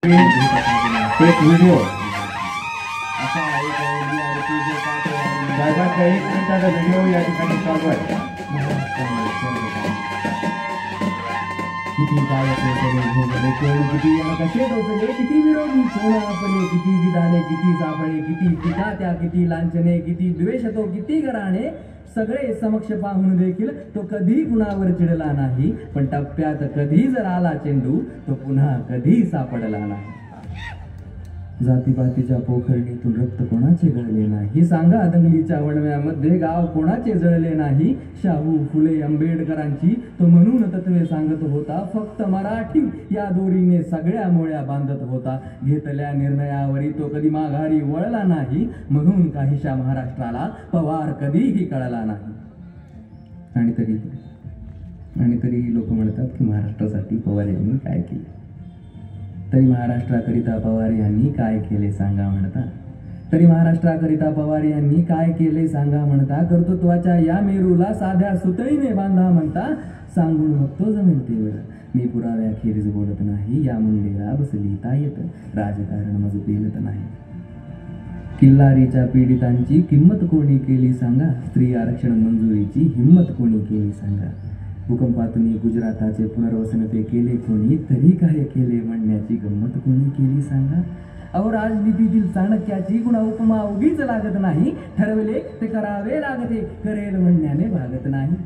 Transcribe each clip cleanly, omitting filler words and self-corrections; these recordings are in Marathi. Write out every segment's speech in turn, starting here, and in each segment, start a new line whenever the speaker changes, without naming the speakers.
एक व्हिडिओ असा साहेबांचा 1 मिनिटाचा व्हिडिओ या ठिकाणी चालू आहे. किती काय किती कसे टोचले, किती विरोधी सोना आपले, किती विधाने, किती सापळे, किती टीका त्या, किती लांछने, किती द्वेष तो, किती घराणे, सगळे समक्ष पाहून देखील तो कधी कुणावर चिडला नाही. पण टप्प्यात कधी जर आला चेंडू तो पुन्हा कधी सापडला नाही. जातीपातीच्या पोखरणीतून रक्त कोणाचे गळले नाही. सांगा दंगलीच्या वणव्यामध्ये गाव कोणाचे जळले नाही. शाहू फुले आंबेडकरांची तो म्हणून तत्वे सांगत होता. फक्त मराठी या दोरीने सगळ्या मोळ्या बांधत होता. घेतल्या निर्णयावरी तो कधी माघारी वळला नाही. म्हणून काहीशा महाराष्ट्राला पवार कधीही कळला नाही. आणि तरी लोक म्हणतात की महाराष्ट्रासाठी पवार यांनी काय केले. तरी महाराष्ट्राकरिता पवार यांनी काय केले सांगा म्हणता. तरी महाराष्ट्राकरिता पवार यांनी काय केले सांगा म्हणता. कर्तृत्वाच्या या मेरूला साध्या सुतळीने बांधा म्हणता. सांगून मग तो जमेल तेवढं. मी पुराव्याखेरीज बोलत नाही. या मुंडेला बस लिहिता येतं. राजकारण मज पेलत नाही. किल्लारीच्या पीडितांची किंमत कोणी केली सांगा. स्त्री आरक्षण मंजुरीची हिंमत कोणी केली सांगा. भूकंपातून गुजराताचे पुनर्वसन ते केले कोणी. तरी काय केले म्हणण्याची गंमत कोणी केली सांगा. अहो राजनीतीतील चाणक्याची गुणा उपमा उगीच लागत नाही. ठरवले ते करावे लागते, करेल म्हणण्याने भागत नाही.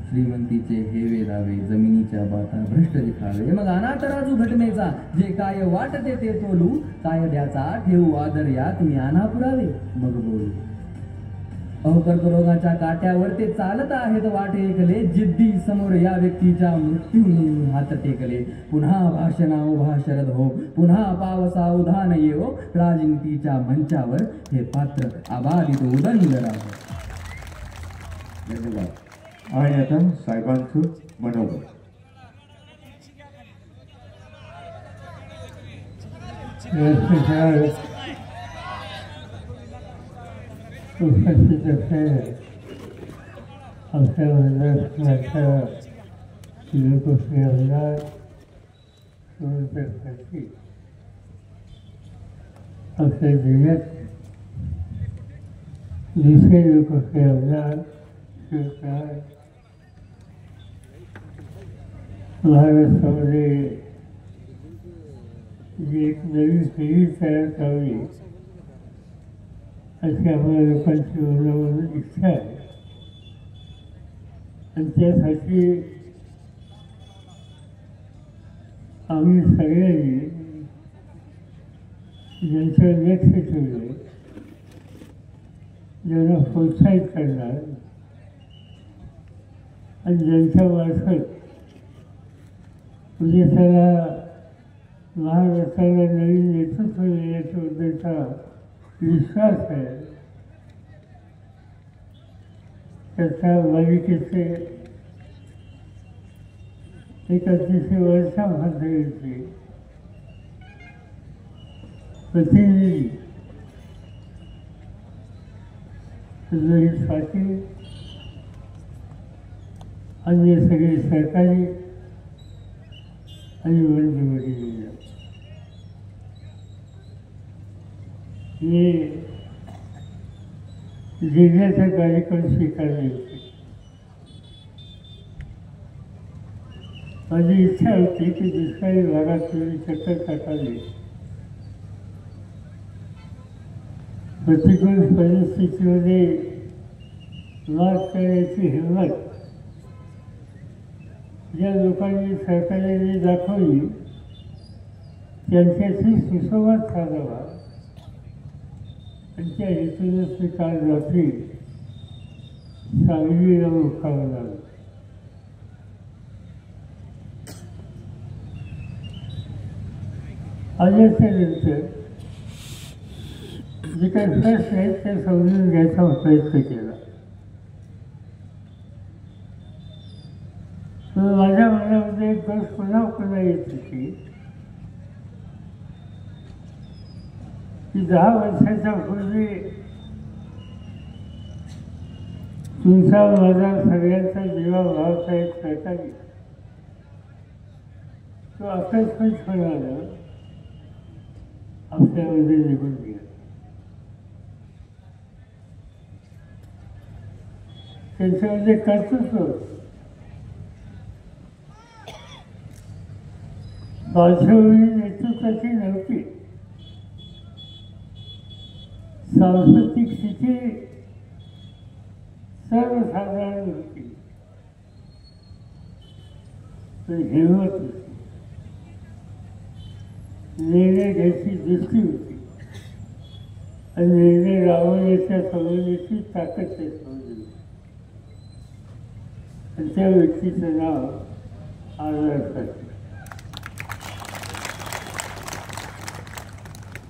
श्रीमंतीचे हेवे दावे, जमिनीच्या बाता भ्रष्ट दिखावे. मग अनाथराजू घटनेचा जे काय वाटते ते तोलू. कायद्याचा ठेवू आदर या तुम्ही आणा पुरावे मग बोलू. अहो कर्करोगाच्या काट्यावर ते चालत आहेत वाटे ऐकले. जिद्दी समोर या व्यक्तीच्या मृत्यूने हात टेकले. पुन्हा भाषणा उभा शरद हो, पुन्हा पावसा उधान येवो. राजनीतीच्या मंचावर हे पात्र आबादित उदंड राहो.
धन्यवाद. आणि आता साहेबांचं मनोगत.
उपस्थित असलेल्या आमच्या मतदारसंघाच्या लोकप्रिय आमदार सुनील आमच्या जिल्ह्यात दुसरे लोकप्रिय आमदार शिवराज. महाराष्ट्रामध्ये जी एक नवीन पिढी तयार करावी अशी आम्हाला लोकांची मनामधून इच्छा आहे. आणि त्यासाठी आम्ही सगळ्यांनी ज्यांचं लक्ष ठेवले, ज्यांना प्रोत्साहित करणार आणि ज्यांच्या मार्फत म्हणजे त्याला महाराष्ट्राला नवीन नेतृत्व देण्याच्या उद्देशाचा विश्वास आहे, त्याच्या मालिकेचे एक अतिशय वर्षा पातळीचे प्रतिनिधी रोहित पाटील अन्य सगळे सरकारी आणि मंत्रिमंडळी हे जिल्ह्याचा कार्यक्रम स्वीकारले होते. माझी इच्छा होती की दुष्काळी भागात तुम्ही चक्कर टाकावी. प्रतिकूल परिस्थितीमध्ये मात करण्याची हिंमत ज्या लोकांनी सरकारने दाखवली त्यांच्याशी सुसंवाद साधावा आणि त्या हेतूनच मी काल रात्री सांगलीला मुक्काम लागलो. आल्याच्यानंतर जे काही प्रश्न आहेत ते समजून घ्यायचा प्रयत्न केला. तर माझ्या मनामध्ये एक गोष्ट पुन्हा येत होती की 10 वर्षाच्या पूर्वी तुमचा माझा सगळ्यांचा जीवाभावाचा एक सहकारी तो आकस्मित होणार त्यामध्ये निघून गेला. त्यांच्यामध्ये कर्तृत्व होतं. बालशौरी नेतृत्वाची नव्हती. सांस्कृतिक स्थिती सर्वसाधारण होती, पण हिंमत होती, निर्णय घ्यायची दृष्टी होती आणि निर्णय राबवण्याच्या संवेदनेची ताकद समजली. आणि त्या व्यक्तीचं नाव आदर्श.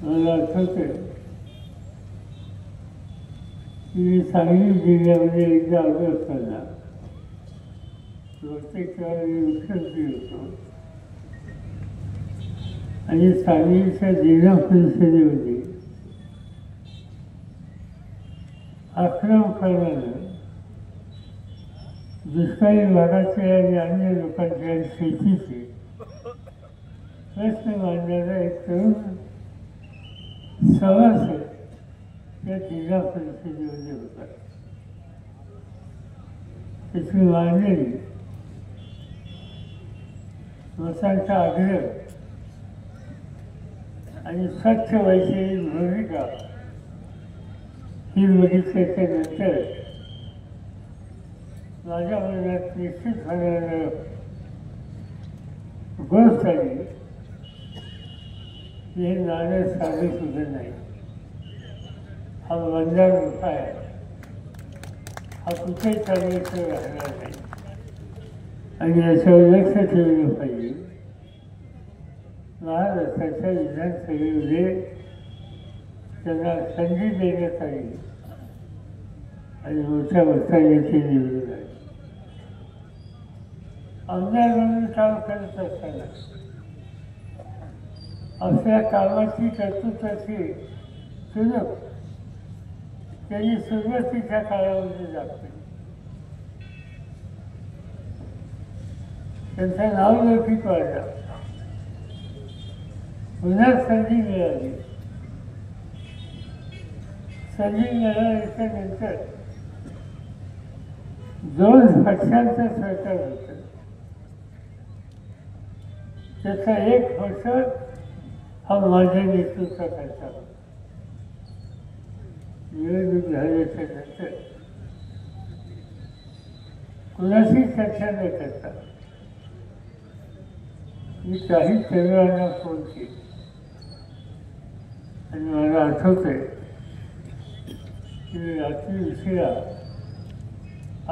मला आठवतं की सांगली जिल्ह्यामध्ये एकदा आलो असताना प्रत्येक वेळी मुख्यमंत्री होतो आणि सांगलीच्या जिल्हा परिषदेमध्ये आक्रमकानं दुष्काळी भागाचे आणि अन्य लोकांचे आणि शेतीचे प्रश्न मांडणारा एक तरुण सभासद त्या जिल्हा परिषदेमध्ये होता. त्याची मांडणी मतांचा आग्रह आणि स्वच्छ वैचारिक भूमिका ही बघितल्याच्या नंतर माझ्या मनात निश्चित होणारं गोष्ट आली की हे नाणं साधं सुद्धा नाही. हा मंदार उपाय आहे. हा कुठेही चालण्याचं राहणार नाही आणि याच्यावर लक्ष ठेवलं पाहिजे. महाराष्ट्राच्या विधानसभेमध्ये त्यांना संधी देण्यात आली आणि मोठ्या मताने ते निवडून आले. आमदार म्हणून काम करत असताना आपल्या कामाची कर्तृत्वाची सुलभ त्यांनी सुरुवातीच्या काळामध्ये दाखवली. त्यांचा नावलौकिक वाढला. पुन्हा संधी मिळाली. संधी मिळाल्याच्या नंतर 2 पक्षांचं सरकार होतं. त्याचा एक पक्ष हा माझ्या नेतृत्वाकरता होता. निवडणूक झाल्याच्या नंतर कुणाशी चर्चा न करता मी काही तरुणांना फोन केला आणि मला आठवतंय की रात्री उशिरा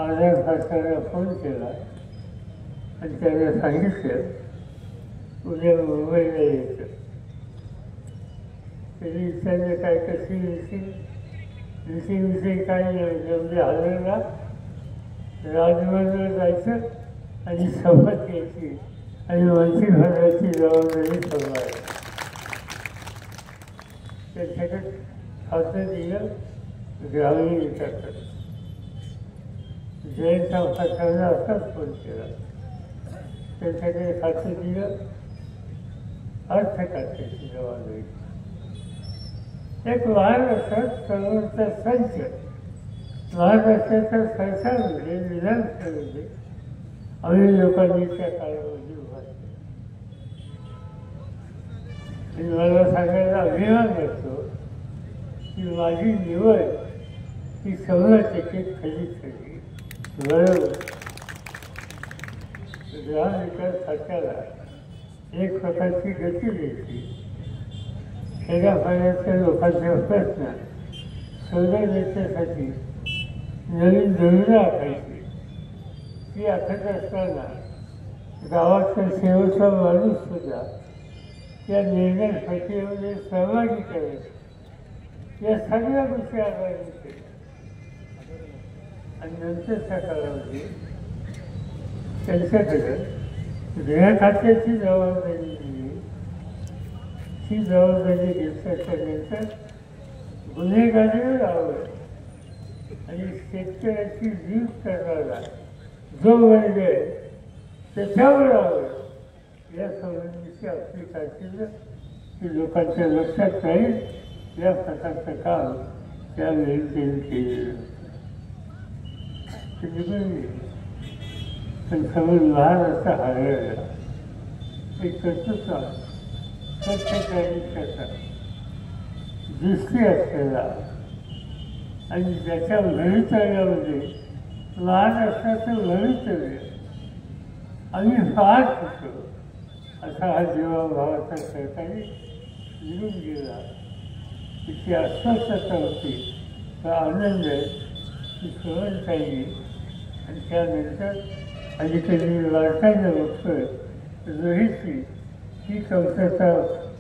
आधार खात्याला फोन केला आणि त्याला सांगितलं उद्या मुंबईला यायचं. त्यांनी विचारलं काय कशी विषयी काय म्हणजे हलवला राजभवनावर जायचं आणि शपथ घ्यायची आणि मंत्रिमंडळाची जबाबदारी सांभाळायची. त्याच्याकडे खातं दिलं ग्रामीण विकासात. जयंत खात्याला असाच फोन केला. त्याच्याकडे खातं दिलं अर्थ खात्याची जबाबदारी. एक महाराष्ट्रात सर्वचा संच महाराष्ट्राच्या संसारामध्ये विधानसभेमध्ये आम्ही लोकांनी त्या काळामध्ये उभा केला. आणि मला सांगायला अभिमान वाटतो की माझी निवड ही 100% खरी ठरली. बरोबर ग्राम विकास खात्याला एक प्रकारची गती द्यायची. खेड्यापाड्याच्या लोकांचे प्रश्न सोडवण्यासाठी नवीन धोरणं आखायची. ती आखत असताना गावाचा शेवटचा माणूससुद्धा त्या निर्णय प्रक्रियेमध्ये सहभागी करायचा. या सगळ्या गोष्टी आखायला केल्या आणि नंतरच्या काळामध्ये त्यांच्याकडं गृह खात्याची जबाबदारी दिली. ही जबाबदारी घेतल्याच्या नंतर गुन्हेगारीवर आवड आणि शेतकऱ्याची जीव करणारा जो वर्ग आहे त्याच्यावर आवड या संबंधीची आपली कारकीर्द की लोकांच्या लक्षात राहील या प्रकारचं काम त्यावेळी त्यांनी केलेलं ते निघून गेले. पण समोर लहान असा हरवला एक कर्तृत्व प्रत्येक आयुष्याचा दृष्टी असलेला आणि ज्याच्या भवितव्यामध्ये लहान असल्याचं भवितव्य आम्ही पाहत होतो असा हा जीवाभावाचा सहकारी निघून गेला. तिची अस्वस्थता होती, तो आनंद ती सहन पाहिजे. आणि त्यानंतर अलीकडे वारसाने बघतोय रोहितची ही कमतरता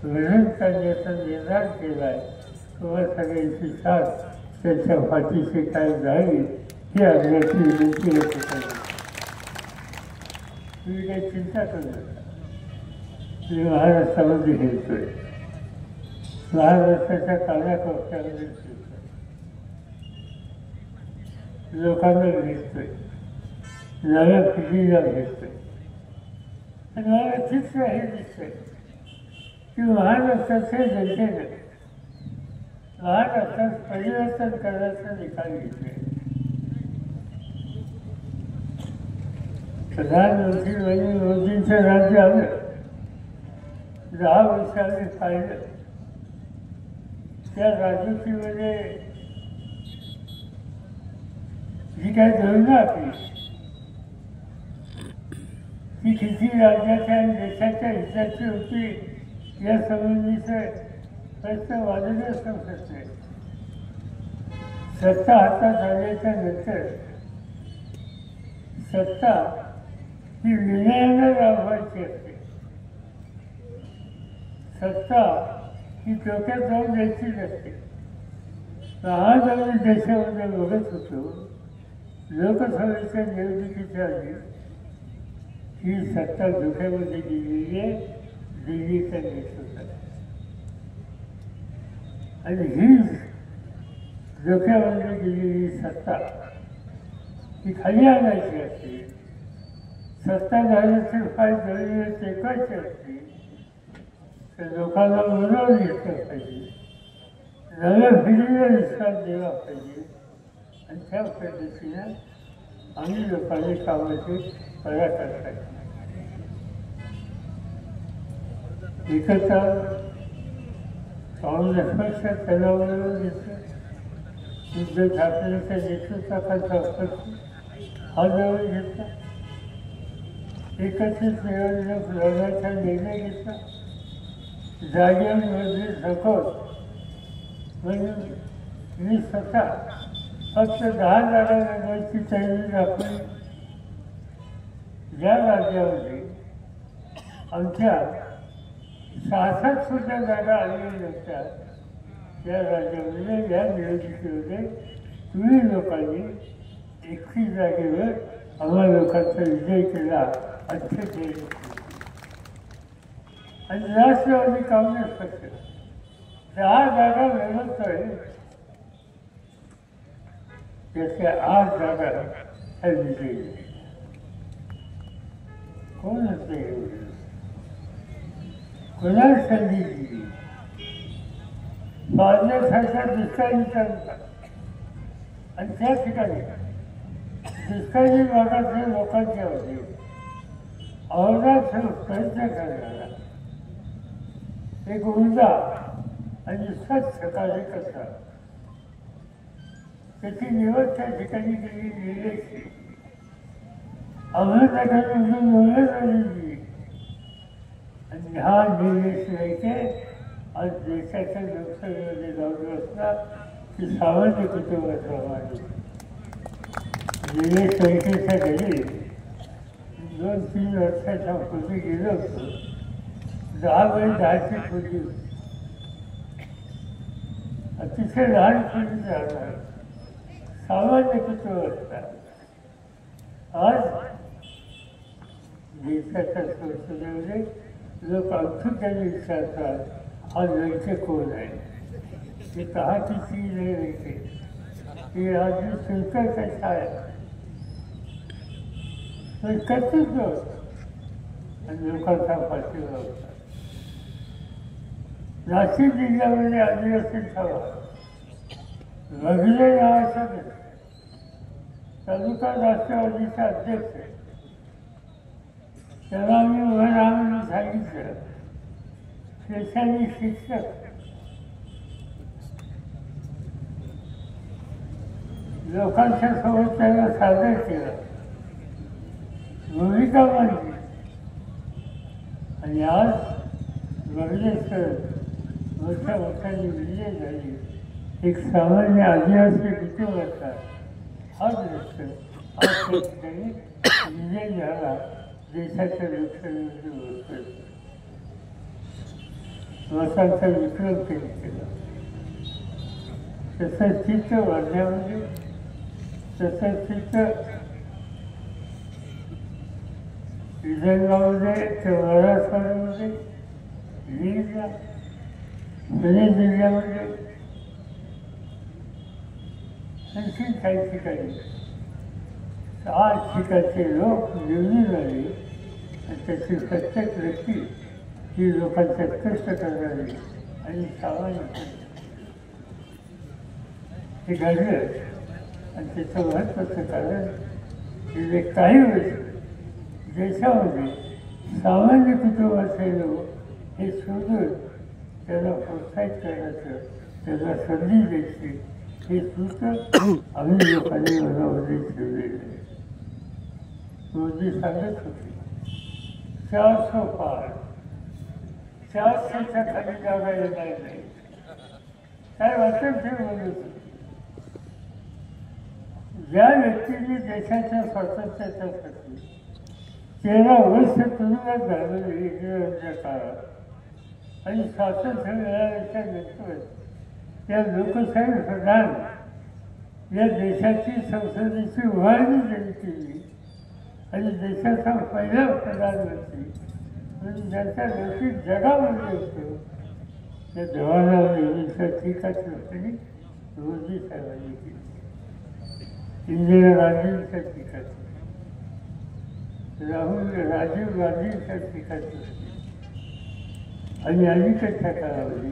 लढून काढण्याचा निर्धार केला आहे. किंवा सगळ्यांची साथ त्यांच्या फाटीची काय जावी ही आग्रहाची विनंती व्यक्त करते. तुम्ही काही चिंता करू नका. मी महाराष्ट्रामध्ये फिरतोय, महाराष्ट्राच्या कानाकोपऱ्यामध्ये फिरतोय, लोकांना भेटतोय, नव्या पिढीला भेटतोय आणि मला चित्र हे दिसतंय की महाराष्ट्राचे जनतेने महाराष्ट्रात परिवर्तन करण्याचा निकाल घेतले. प्रधानमंत्री नरेंद्र मोदींचं राज्य आलं, 10 वर्षांनी पाहिलं त्या राजनीतीमध्ये जी काही धोरणं आपली ती किती राज्याच्या आणि देशाच्या हिताची होती या संबंधीचे प्रश्न वादळच संसद नाही. सत्ता हातात आल्याच्या नंतर सत्ता ही विनयानं राबवायची असते. सत्ता ही डोक्यात जाऊन द्यायची नसते. आज आम्ही देशामध्ये बघत होतो लोकसभेच्या निवडणुकीच्या आधी ही सत्ता धोक्यामध्ये गेलेली आहे दिल्लीच्या नेतृत्वात. आणि ही धोक्यामध्ये गेलेली सत्ता ही खाली आणायची असते. सत्ताधाऱ्याचे पाय जळले टेकायचे असते तर लोकांना मनोर घेतलं पाहिजे, नव्या पिढीला विश्वास दिला पाहिजे. आणि त्या पद्धतीनं आम्ही लोकांनी कामाचे प्रयास पाहिजे. एकता काँग्रेस पक्ष तणावावर घेतलं. उद्धव ठाकरेच्या नेतृत्वाखालचा पक्ष हा जवळ घेतला. एकत्रित निवडणूक लढण्याचा निर्णय घेतला. जागेमध्ये सकट म्हणून मी स्वतः फक्त 10 जागा लढवायची तयारी दाखवली. ज्या राज्यामध्ये आमच्या 66 सुद्धा जागा आलेल्या नसतात त्या राज्यामध्ये या निवडणुकीमध्ये तुम्ही लोकांनी 31 जागेवर आम्हा लोकांचा विजय केला. अध्यक्ष आणि राष्ट्रवादी काँग्रेस पक्ष 10 जागा लढवतोय, त्याच्या 8 जागा ह्या विजयी. कोण होते कोणाला संधी दिली? पाडण्यासारखा दुष्काळी चालतात आणि त्या ठिकाणी दुष्काळी भागातल्या लोकांच्या होते अवघात प्रयत्न करणारा एक ऊर्जा आणि स्वच्छ कार्यकर्ता त्याची निवड त्या ठिकाणी केली गेल्याची अहमदनगरमधून निवड झालेली. आणि हा निर्णय आज देशाच्या लोकसभेमध्ये जाऊन असला की सामान्य कुटुंबाचा माणूस निलेश लंकेच्या घरी 2-3 वर्षाच्या पूर्वी गेलो होतो. 10x10ची खोली होती. अतिशय लहान खोली राहणार सामान्य कुटुंब असतात. आज देशाच्या संसदेमध्ये लोक औत्सुक्याने विचारतात हा लंके कोण आहे. ते कहाची चीज आहे लंके, ते आज शुल्क कसा आहे कर्तृत्व आणि लोकांचा पाठिंबा होता. नाशिक जिल्ह्यामध्ये आदिवासी सभा वगैरे नावाचा तालुका राष्ट्रवादीचा अध्यक्ष आहे. त्याला मी उभं राहून सांगितलं, पेशाने शिक्षक, लोकांच्या सोबत त्याला सादर केलं, भूमिका मांडली. आणि आज बघलेसर मोठ्या मोठ्याने विजय झाली. एक सामान्य आदिवासी कुटुंबाचा हा दृश्य आज त्या ठिकाणी विजय झाला. देशाच्या लोकशाहीमध्ये मतांचा विक्रम केला. तसंच चित्त वाढण्यामध्ये, तसंच चित्त विदर्भामध्ये किंवा मराठवाड्यामध्ये, लीगला पुणे जिल्ह्यामध्ये आणखी काही ठिकाणी 8 ठिकाणचे लोक निवडून आले. आणि त्याची प्रत्येक व्यक्ती ही लोकांचा कष्ट करणारी आणि सामान्य हे घडलं. आणि त्याचं महत्त्वाचं कारण गेले काही वर्ष देशामध्ये सामान्य कुटुंबाचे लोक हे शोधून त्याला प्रोत्साहित करण्याचं, त्याला संधी द्यायची हे सूत्र आम्ही लोकांनी मनामध्ये ठेवलेलं आहे. मोदी सांगत होते 400 पार, 400च्या खाली जागा येणार नाही. काय वाटत ते बोलत होते. ज्या व्यक्तीने देशाच्या स्वातंत्र्यासाठी 13 वर्ष तुरुंगात घालवली इंग्रजांच्या काळात आणि स्वातंत्र्य मिळाल्याच्या नंतर या लोकशाही प्रधान या देशाची संसदेची उभारणी त्यांनी केली आणि देशाचा पहिला प्रधानमंत्री म्हणजे ज्यांच्या लौकिक जगामध्ये होतो त्या जवाहरलाल नेहरूंच्या टीका लोकांनी मोदी साहेबांनी केली. इंदिरा गांधींच्या टीका राजीव गांधींच्या टीका आणि अलीकडच्या काळामध्ये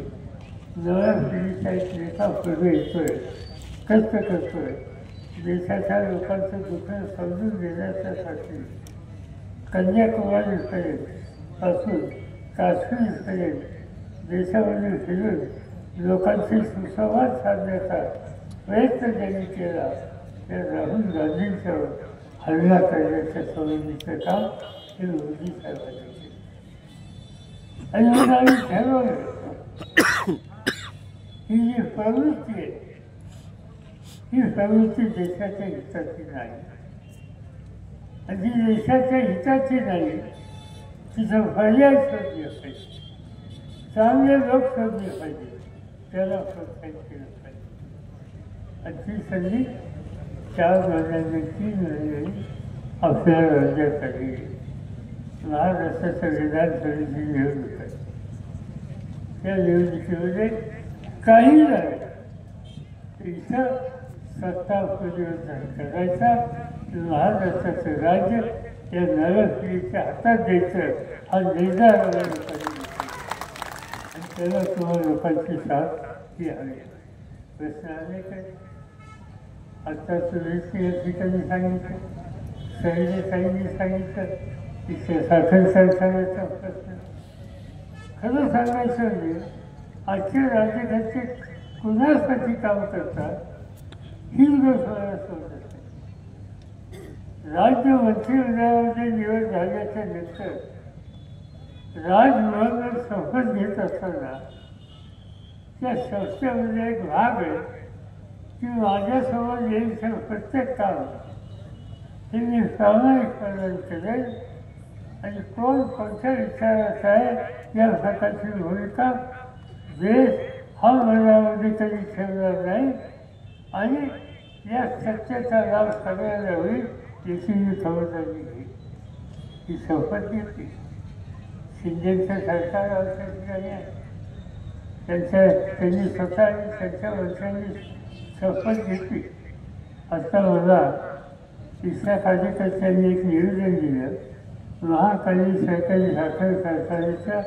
नव्या पिढीचा एक नेता पुढे येतोय, कष्ट करतोय. देशाच्या लोकांचं दुःख समजून घेण्यासाठी कन्याकुमारीपर्यंत पासून काश्मीरपर्यंत देशामध्ये फिरून लोकांशी सुसंवाद साधण्याचा प्रयत्न त्यांनी केला. त्या राहुल गांधींच्यावर हल्ला करण्याच्या सोडवणीचं काम हे मोदी साहेबांनी केलं. आणि म्हणून आम्ही ठरवलं ही जी प्रवृत्ती आहे ही प्रवृत्ती देशाच्या हिताची नाही. आणि जी देशाच्या हिताची नाही तिचा पर्याय शोधले पाहिजे, चांगले लोक शोधले पाहिजे, त्याला प्रोत्साहित केलं पाहिजे. आणि ती संधी 4 महिन्यांनी 3 महिन्यांनी आपल्या राज्यासाठी महाराष्ट्राच्या विधानसभेची निवडणूक आहे. त्या निवडणुकीमध्ये काही झालं इथं सत्ता परिवर्तन करायचा, महाराष्ट्राचं राज्य या नव्या पिढीच्या हातात द्यायचं हा निर्धार लोकांनी आणि त्याला तुम्हाला लोकांची साथ ही हवी. प्रश्न अनेक आहे. आत्ता सुरेशने या ठिकाणी सांगितलं, सईने साईंनी सांगितलं की साखर कारखान्याचा प्रश्न. खरं सांगायचं म्हणजे आजचे राज्यकर्ते कुणासाठी काम करतात हीच गोष्ट मला समजत नाही. राज्य मंत्रिमंडळामध्ये निवड झाल्याच्या नंतर राजभवनावर शपथ घेत असताना त्या संस्थेमध्ये एक भाग आहे की माझ्यासमोर येईल प्रत्येक काम हे मी प्रामाणिकपणे करेल आणि कोण कोणत्या विचाराचा आहे या प्रकारची भूमिका देश हा मनामध्ये कधी ठेवणार नाही. आणि या सत्तेचा लाभ सगळ्यांना होईल याची मी खबरदारी घेईन ही शपथ घेतली. शिंदेचं सरकार आमच्या ठिकाणी आहे. त्यांनी स्वतः त्यांच्या मंत्र्यांनी शपथ घेतली. आता मला तिसऱ्या कार्यकर्त्यांनी एक निवेदन दिलं महाकाली सरकारी साखर कारखान्याच्या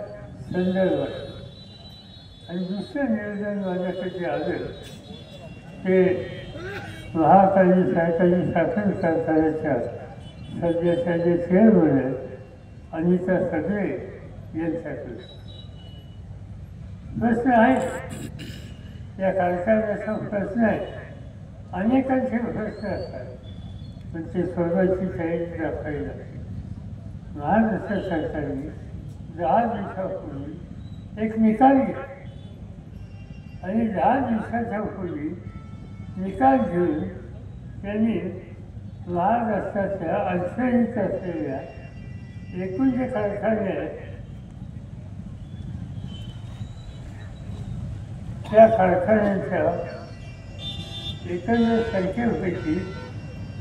संदर्भात. आणि दुसरं नियोजन माझ्यासाठी आलं ते महाकाली सायकाली साखर कारखान्याच्या सध्याच्या जे चेअरमन आहेत अनिता सगळे यांच्याकडे प्रश्न आहे. या कारखान्याचा प्रश्न आहे. अनेकांचे प्रश्न असतात पण ते सोडवायची तयारी दाखवावी लागते. महाराष्ट्र सरकारने 10 दिवसापूर्वी एक निकाल घेतला आणि 10 दिवसाच्या पूर्वी निकाल घेऊन त्यांनी महाराष्ट्राच्या अडचणीत असलेल्या एकूण जे कारखाने आहेत त्या कारखान्यांच्या एकंदर संख्येपैकी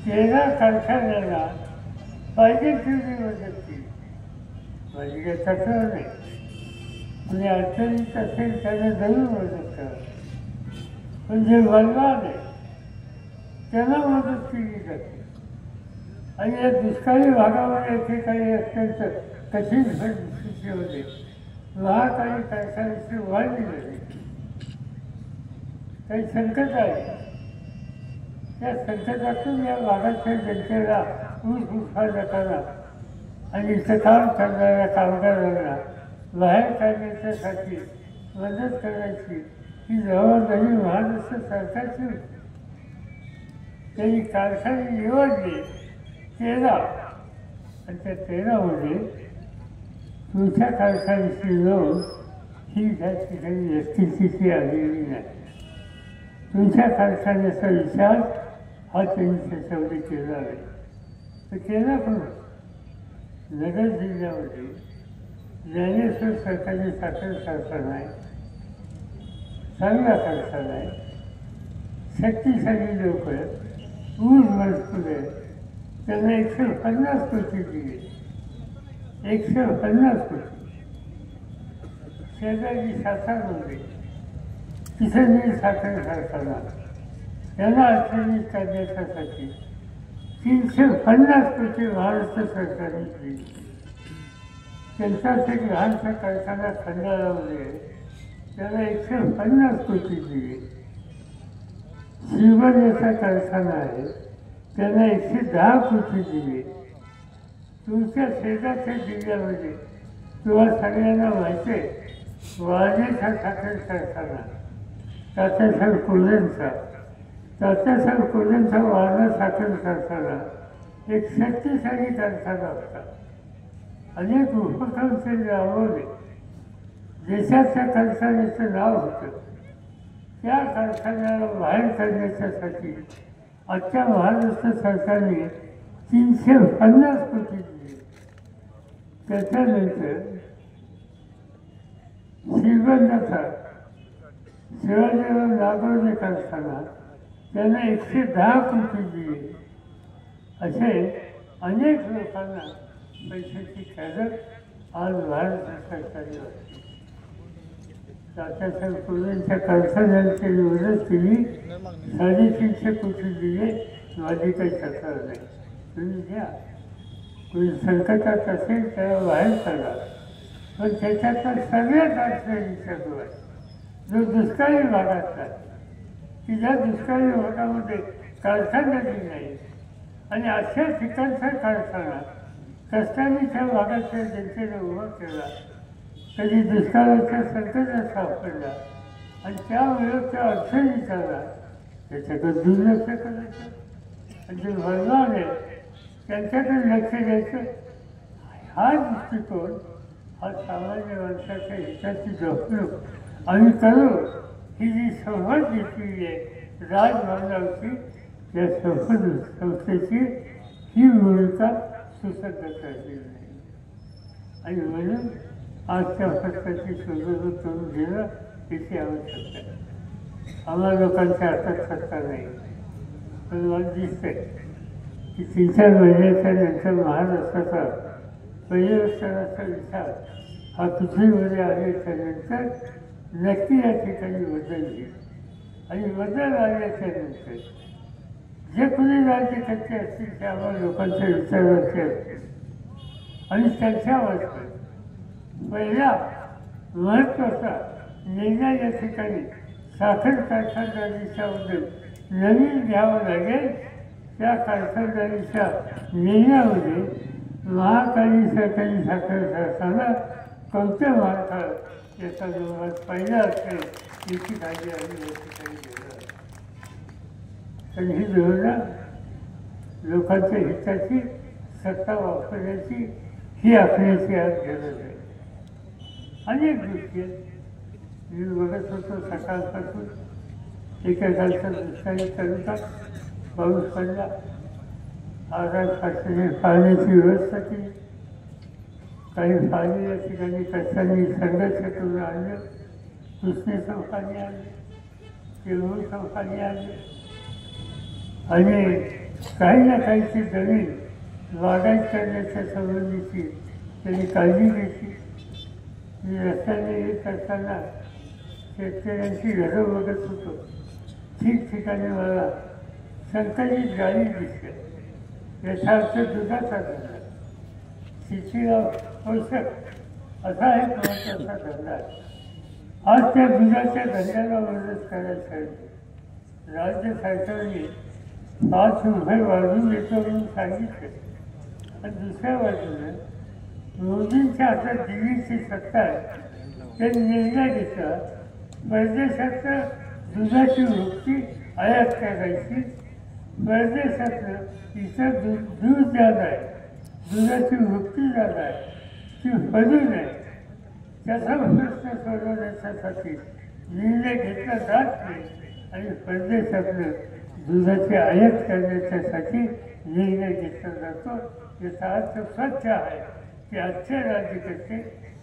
13 कारखान्यांना पाहिजे तेवढी मदत केली. माझी काही तक्रार नाही. कुणी अडचणीत असेल त्यांना जरूर मदत करा. पण जे बलवान आहे त्यांना मदत केली जाते. आणि या दुष्काळी भागामध्ये येथे काही अत्यंत कठीण परिस्थितीमध्ये महाकाली कारखान्याची वाढली झाली. काही संकट आहे. त्या संकटातून या भागाच्या जनतेला ऊस उत्पादकांना आणि इथं काम करणाऱ्या कामगारांना बाहेर काढण्याच्यासाठी मदत करायची ही जबाबदारी महाराष्ट्र सरकारची होती. त्यांनी कारखाने निवडले 13 आणि त्या 13मध्ये तुमच्या कारखान्याची नोंद ही त्या ठिकाणी व्यक्तीची आलेली नाही. तुमच्या कारखान्याचा विचार हा त्यांनी त्याच्यामध्ये केला नाही. तर केला पण नगर जिल्ह्यामध्ये ज्ञानेश्वर सरकारी साखर कारखाना आहे. चांगला कारखाना आहे. शक्तिशाली लोक आहेत. ऊस भरपूर आहे. त्यांना 150 कोटी दिले. 150 कोटी. शेजारी सातारमध्ये किसनजी साखर कारखाना यांना अडचणीत काढण्यासाठी 350 कोटी महाराष्ट्र सरकारने दिली. त्यांचाच एक लहानसा कारखाना खंडाळामध्ये त्याला 150 कोटी दिले. श्रीवर्धनचा कारखाना आहे त्यांना 110 कोटी दिले. तुमच्या शेजारच्या जिल्ह्यामध्ये तुम्हाला सगळ्यांना माहिती आहे वाळण्याचा साखर कारखाना तात्यासाहेब कोल्ह्यांचा वाळणा साखर कारखाना एक शक्तिशाली कारखाना होता. अनेक उपक्रम त्यांनी राबवले. देशाच्या कारखान्याचं नाव होतं. त्या कारखान्याला बाहेर काढण्याच्यासाठी आजच्या महाराष्ट्र सरकारने 350 कोटी दिले. त्याच्यानंतर श्रीगंधाचा शिवाजीराव नागवणे कारखाना त्यांना 110 कोटी दिले. असे अनेक लोकांना पैशाची खरज आज भारत सरकारने वाटते. तात्यासाहेब कोल्ह्यांच्या कारखान्यांची मदत केली. 350 कोटी दिले. माझी काही तक्रार नाही. तुम्ही घ्या. कोणी संकटात असेल त्याला बाहेर काढा. पण त्याच्यातला सगळ्यात अडचणीचा जो आहे जो दुष्काळी भागात आहे की ज्या दुष्काळी भागामध्ये कारखान्याची नाही आणि अशा ठिकाणचा कारखाना कष्टाने त्या भागाच्या जनतेने उभा केला. कधी दुष्काळाच्या संकटात सापडला आणि त्यामुळे त्या अडचणीत आला त्याच्याकडे दुर्लक्ष करायचं. आणि जे भगवान आहे त्यांच्याकडे लक्ष द्यायचं. हा दृष्टिकोन हा सामान्य माणसाच्या हिताची जपणूक आम्ही करू ही जी संवाद घेतलेली आहे राजभवनावरची त्या संस्थेची ही भूमिका सुसज्ज करलेली नाही. आणि म्हणून आजच्या फटकाची सुरुवात करून घेणं त्याची आवश्यकता आहे. आम्हाला लोकांच्या हातात सत्ता नाही. पण मला दिसतंय की 3-4 महिन्याच्या नंतर महाराष्ट्राचा पर्यवेक्षणाचा विचार हा पृथ्वीमध्ये आल्याच्या नंतर नक्की या ठिकाणी बदल घेईल. आणि बदल आल्याच्या नंतर जे कोणी राज्यकर्ते असतील ते आम्हाला लोकांच्या विचाराचे असतील आणि त्यांच्या वाटतं पहिला महत्त्वाचा निर्णय या ठिकाणी साखर कारखानदारीचा उद्योग नवीन घ्यावा लागेल. त्या कारखानदारीच्या निर्णयामध्ये महाकाली सहकारी साखर कारखाना कोणत्या महाकाळ याचा जोरात पहिला असेल याची काळजी आम्ही या ठिकाणी घेणार. पण ही धोरणं लोकांच्या हिताची सत्ता वापरण्याची ही आखण्याची आज गरज आहे. अनेक गोष्टी मी बघत होतो सकाळपासून एका कालचा दुष्काळी तालुक्यात पाऊस पडला. आगार शासनाने पाण्याची व्यवस्था केली. काही पाणी या ठिकाणी कष्टांनी संघर्ष करून आणलं. कृष्णे चौकाने आले, केळूर चौकाने आले आणि काही ना काहीची जमीन बागायत करण्याच्या संबंधीची त्यांनी काळजी घेतली. मी रस्त्याने येत असताना शेतकऱ्यांची घरं बघत होतो. ठिकठिकाणी मला संकलित गाडी दिसते. याचा अर्थ दुधाचा धंदा, शेतीला पोषक असा एक महत्त्वाचा धंदा आहे. आज त्या दुधाच्या धंद्याला मदत करायसाठी राज्य सरकारने 5 रुपये वाढवून देतो म्हणून सांगितले. आणि दुसऱ्या बाजूने मोदींच्या हातात दिल्लीची सत्ता आहे. ते निर्णय घेतात परदेशातनं दुधाची वृत्ती आयात करायची. परदेशातनं इथं दूध जात आहे, दुधाची वृत्ती जात आहे ती बदलू नये त्याचा प्रश्न सोडवण्यासाठी निर्णय घेतला जात नाही. आणि परदेशातनं दुधाची आयात करण्याच्यासाठी निर्णय घेतला जातो. याचा अर्थ स्वच्छ आहे की आजचे राज्यकर्ते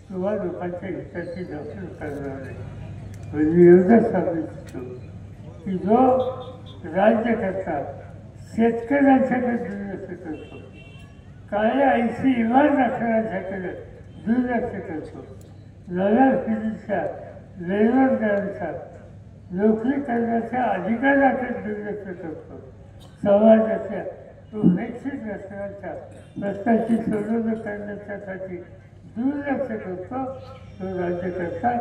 किंवा लोकांच्या हिताची दखल करणार नाही. पण मी एवढंच सांगू इच्छितो की जो राज्यकर्ता शेतकऱ्यांच्याकडे दुर्लक्ष करतो, काळ्या ऐशी इमान राखण्याच्याकडे दुर्लक्ष करतो, नव्या पिढीच्या बेरोजगारांचा नोकरी करण्याच्या अधिकाराकडे दुर्लक्ष करतो, समाजाच्या उपेक्षित घटनांच्या प्रश्नाची सोडवणूक करण्यासाठी दुर्लक्ष करतो, तो राज्यकर्ता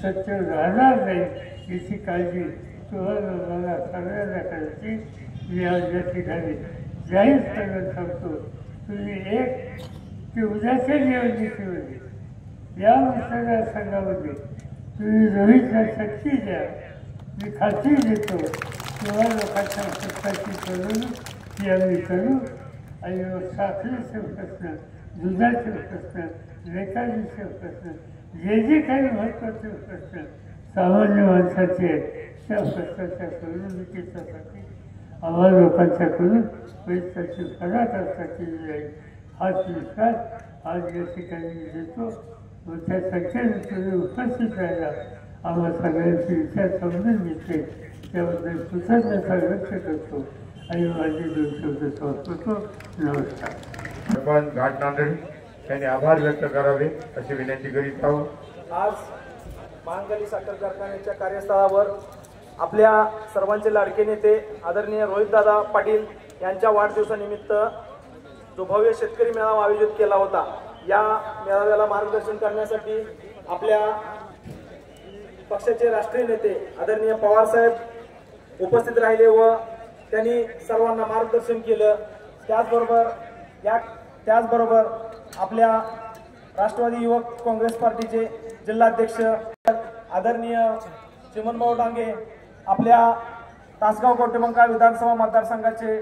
सत्य राहणार नाही याची काळजी तुम्हाला सगळ्यांना करायची. मी आज या ठिकाणी जाहीर करत सांगतो, तुम्ही एक की उद्याच्या निवडणुकीमध्ये या मतदारसंघामध्ये तुम्ही रोहितला शक्ती द्या. मी खात्री देतो किंवा लोकांच्या सत्ताची सोडवणूक ही आम्ही करू. आणि साखरेचे प्रश्न, दुधाचे प्रश्न, लेखांचे प्रश्न, जे काही महत्त्वाचे प्रश्न सामान्य माणसाचे आहेत त्या प्रश्नाच्या सोडवणुकीसाठी आम्हाला लोकांच्याकडून पैशाची फराट केली जाईल. हाच विश्वास आज या ठिकाणी देतो. मोठ्या संख्येने तुम्ही उपस्थित राहिला, आम्हा सगळ्यांचे विचार समजून घेतले त्याबद्दल कृतज्ञता व्यक्त करतो आणि माझे 2 शब्द संपवतो. नमस्कार.
सरपंच घाट नांदेड यांनी आभार व्यक्त करावे अशी विनंती करीत आहोत.
आज महाकाली साखर कारखान्याच्या कार्यस्थळावर आपल्या सर्वांचे लाडके नेते आदरणीय रोहितदादा पाटील यांच्या वाढदिवसानिमित्त जो भव्य शेतकरी मेळावा आयोजित केला होता, या मेळाव्याला मार्गदर्शन करण्यासाठी आपल्या पक्षाचे राष्ट्रीय नेते आदरणीय पवार साहेब उपस्थित राहिले व त्यांनी सर्वांना मार्गदर्शन केलं. त्याचबरोबर आपल्या राष्ट्रवादी युवक काँग्रेस पार्टीचे जिल्हाध्यक्ष आदरणीय चिमनभाऊ डांगे, आपल्या तासगाव कवठेमंकाळ विधानसभा मतदारसंघाचे